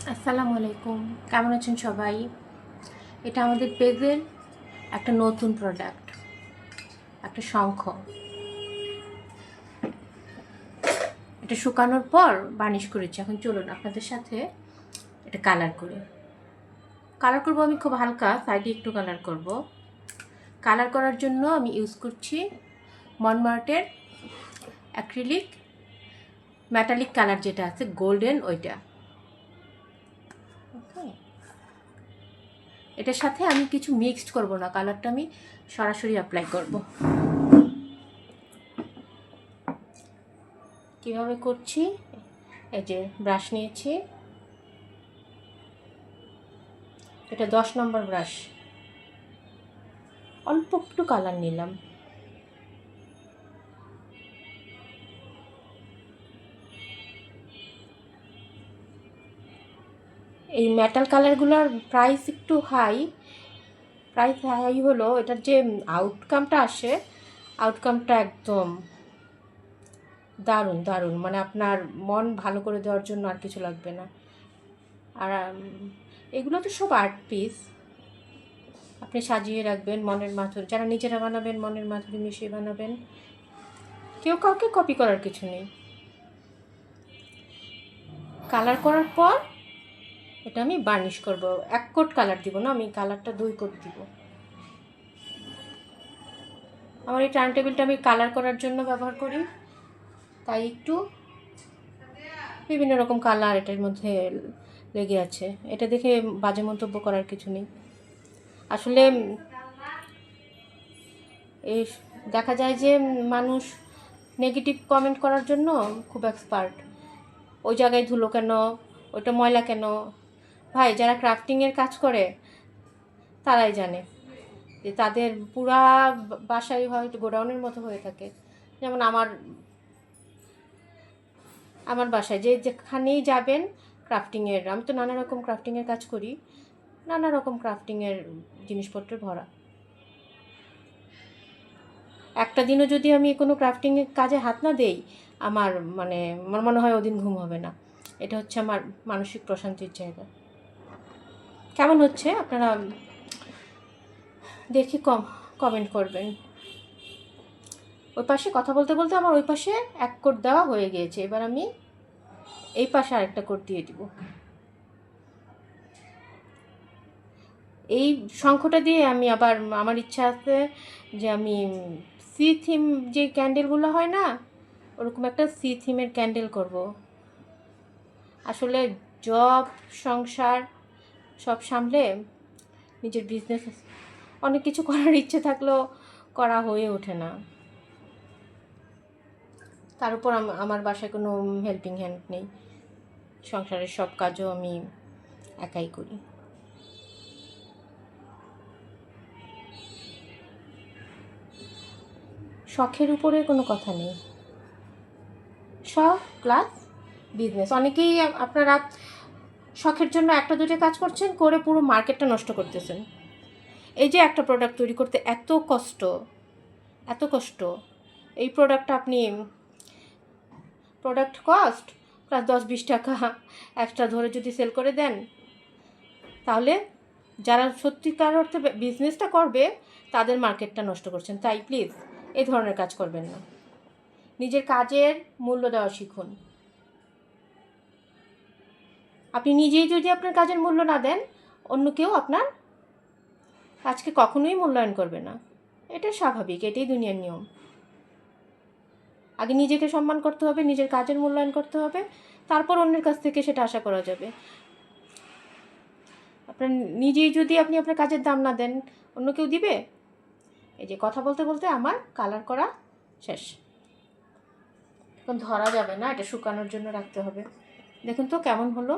আসসালামু আলাইকুম, কেমন আছেন সবাই? এটা আমাদের পেজের একটা নতুন প্রোডাক্ট, একটা শঙ্খ। এটা শুকানোর পর বার্নিশ করেছি। এখন চলুন আপনাদের সাথে এটা কালার করি। কালার করব আমি খুব হালকা, সাইডে একটু কালার করব। কালার করার জন্য আমি ইউজ করছি মনমার্টের অ্যাক্রিলিক মেটালিক কালার, যেটা আছে গোল্ডেন, ওইটা। ওকে, এটার সাথে আমি কিছু মিক্সড করব না, কালারটা আমি সরাসরি অ্যাপ্লাই করব। কীভাবে করছি, এই যে ব্রাশ নিয়েছি, এটা 10 নম্বর ব্রাশ, অল্প একটু কালার নিলাম। এই মেটাল কালারগুলোর প্রাইস একটু হাই। হলো এটার যে আউটকামটা আসে, আউটকামটা একদম দারুণ দারুণ, মানে আপনার মন ভালো করে দেওয়ার জন্য আর কিছু লাগবে না। আর এগুলো তো সব আর্ট পিস, আপনি সাজিয়ে রাখবেন মনের মাধুরী, যারা নিজেরা বানাবেন মনের মাধুরী মিশিয়ে বানাবেন, কেউ কাউকে কপি করার কিছু নেই। কালার করার পর এটা আমি বার্নিশ করব। 1 কোট কালার দিব না, আমি কালারটা 2 কোট দিব। আমার এই টার্ন টেবিলটা আমি কালার করার জন্য ব্যবহার করি, তাই একটু বিভিন্ন রকম কালার এটার মধ্যে লেগে আছে। এটা দেখে বাজে মন্তব্য করার কিছু নেই। আসলে এই দেখা যায় যে মানুষ নেগেটিভ কমেন্ট করার জন্য খুব এক্সপার্ট। ওই জায়গায় ধুলো কেন, ওইটা ময়লা কেন। ভাই, যারা ক্রাফটিংয়ের কাজ করে তারাই জানে যে তাদের পুরা বাসায় হয়তো গোডাউনের মতো হয়ে থাকে। যেমন আমার বাসায় যেখানেই যাবেন ক্রাফটিংয়ের, আমি তো নানা রকম ক্রাফটিংয়ের কাজ করি, নানা রকম ক্রাফটিংয়ের জিনিসপত্র ভরা। একটা দিনও যদি আমি কোনো ক্রাফটিংয়ের কাজে হাত না দেই, আমার মনে হয় ওদিন ঘুম হবে না। এটা হচ্ছে আমার মানসিক প্রশান্তির জায়গা। কেমন হচ্ছে আপনারা দেখি কমেন্ট করবেন। ওই পাশে কথা বলতে বলতে আমার ওই পাশে 1 কোট দেওয়া হয়ে গিয়েছে। এবার আমি এই পাশে আরেকটা কোট দিয়ে দিব। এই শঙ্খটা দিয়ে আমি আবার, আমার ইচ্ছা আছে যে আমি সি থিম যে ক্যান্ডেলগুলো হয় না, ওরকম একটা সি থিমের ক্যান্ডেল করব। আসলে জব, সংসার সব সামলে নিজের বিজনেস অনেক কিছু করার ইচ্ছে থাকলেও করা হয়ে ওঠে না। তার উপর আমার বাসায় কোনো হেল্পিং হ্যান্ড নেই, সংসারের সব কাজও আমি একাই করি। শখের উপরে কোনো কথা নেই, শখ প্লাস বিজনেস। অনেকেই আপনারা শখের জন্য একটা দুটো কাজ করছেন, করে পুরো মার্কেটটা নষ্ট করতেছেন। এই যে একটা প্রোডাক্ট তৈরি করতে এত কষ্ট, এত কষ্ট, এই প্রোডাক্টটা আপনি প্রোডাক্ট কস্ট প্লাস 10-20 টাকা এক্সট্রা ধরে যদি সেল করে দেন, তাহলে যারা সত্যিকার অর্থে বিজনেসটা করবে তাদের মার্কেটটা নষ্ট করছেন। তাই প্লিজ এই ধরনের কাজ করবেন না। নিজের কাজের মূল্য দেওয়া শিখুন। আপনি নিজেই যদি আপনার কাজের মূল্য না দেন, অন্য কেউ আপনার কাজকে কখনোই মূল্যায়ন করবে না। এটা স্বাভাবিক, এটাই দুনিয়ার নিয়ম। আগে নিজেকে সম্মান করতে হবে, নিজের কাজের মূল্যায়ন করতে হবে, তারপর অন্যের কাছ থেকে সেটা আশা করা যাবে। আপনার নিজেই যদি আপনি আপনার কাজের দাম না দেন, অন্য কেউ দিবে? এই যে কথা বলতে বলতে আমার কালার করা শেষ। এখন ধরা যাবে না, এটা শুকানোর জন্য রাখতে হবে। দেখুন তো কেমন হলো।